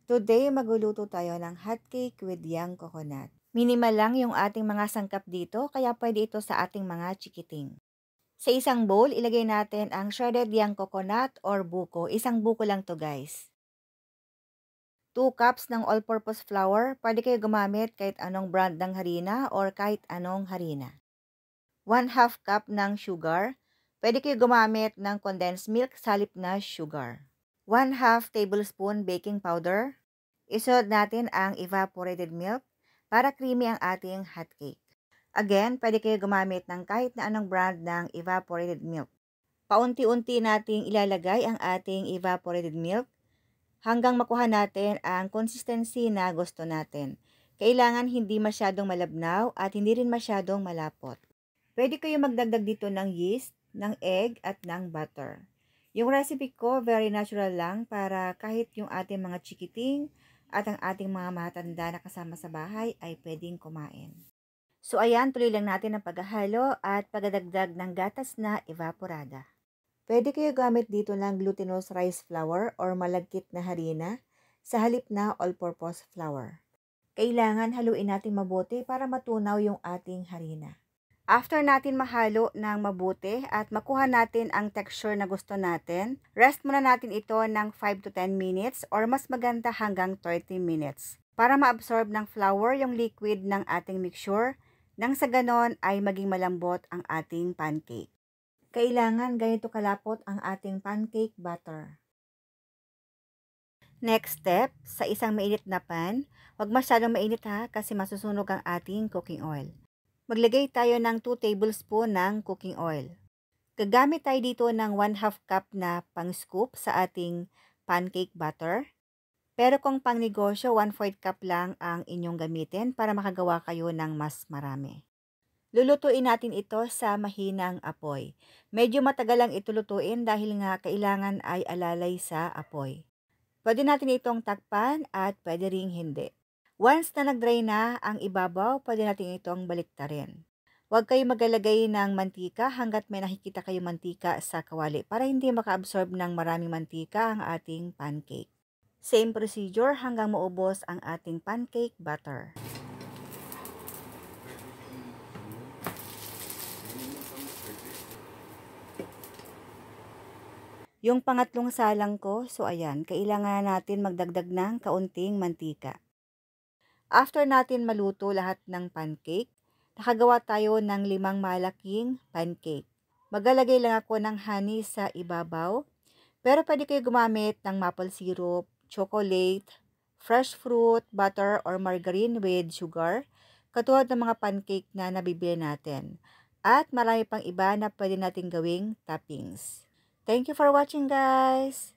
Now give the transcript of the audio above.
Today, magluluto tayo ng hot cake with young coconut. Minimal lang yung ating mga sangkap dito, kaya pwede ito sa ating mga chikiting. Sa isang bowl, ilagay natin ang shredded young coconut or buko. Isang buko lang to guys. 2 cups ng all-purpose flour. Pwede kayo gumamit kahit anong brand ng harina or kahit anong harina. 1/2 cup ng sugar. Pwede kayo gumamit ng condensed milk sa halip na sugar. 1/2 tablespoon baking powder. Isunod natin ang evaporated milk para creamy ang ating hot cake. Again, pwede kayo gumamit ng kahit na anong brand ng evaporated milk. Paunti-unti nating ilalagay ang ating evaporated milk hanggang makuha natin ang consistency na gusto natin. Kailangan hindi masyadong malabnaw at hindi rin masyadong malapot. Pwede kayo magdagdag dito ng yeast, ng egg at ng butter. Yung recipe ko, very natural lang para kahit yung ating mga chikiting at ang ating mga matanda na kasama sa bahay ay pwedeng kumain. So ayan, tuloy lang natin ang paghahalo at pagdadagdag ng gatas na evaporada. Pwede kayo gamit dito ng glutinous rice flour or malagkit na harina sa halip na all-purpose flour. Kailangan haluin natin mabuti para matunaw yung ating harina. After natin mahalo ng mabuti at makuha natin ang texture na gusto natin, rest muna natin ito ng 5 to 10 minutes or mas maganda hanggang 30 minutes para ma-absorb ng flour yung liquid ng ating mixture nang sa ganon ay maging malambot ang ating pancake. Kailangan ganito kalapot ang ating pancake batter. Next step, sa isang mainit na pan, huwag masyadong mainit ha kasi masusunog ang ating cooking oil. Maglagay tayo ng 2 tablespoon ng cooking oil. Gagamit tayo dito ng 1/2 cup na pang-scoop sa ating pancake batter. Pero kung pang-negosyo, 1/4 cup lang ang inyong gamitin para makagawa kayo ng mas marami. Lulutuin natin ito sa mahinang apoy. Medyo matagal lang ito lutuin dahil nga kailangan ay alalay sa apoy. Pwede natin itong takpan at pwede ring hindi. Once na nag-dry na ang ibabaw, pwede natin itong baliktarin. Huwag kayo maglalagay ng mantika hanggat may nakikita kayo mantika sa kawali para hindi maka-absorb ng maraming mantika ang ating pancake. Same procedure hanggang maubos ang ating pancake batter. Yung pangatlong salang ko, so ayan, kailangan natin magdagdag ng kaunting mantika. After natin maluto lahat ng pancake, nakagawa tayo ng 5 malaking pancake. Maglalagay lang ako ng honey sa ibabaw, pero pwede kayo gumamit ng maple syrup, chocolate, fresh fruit, butter, or margarine with sugar, katulad ng mga pancake na nabibili natin. At marami pang iba na pwede natin gawing toppings. Thank you for watching guys!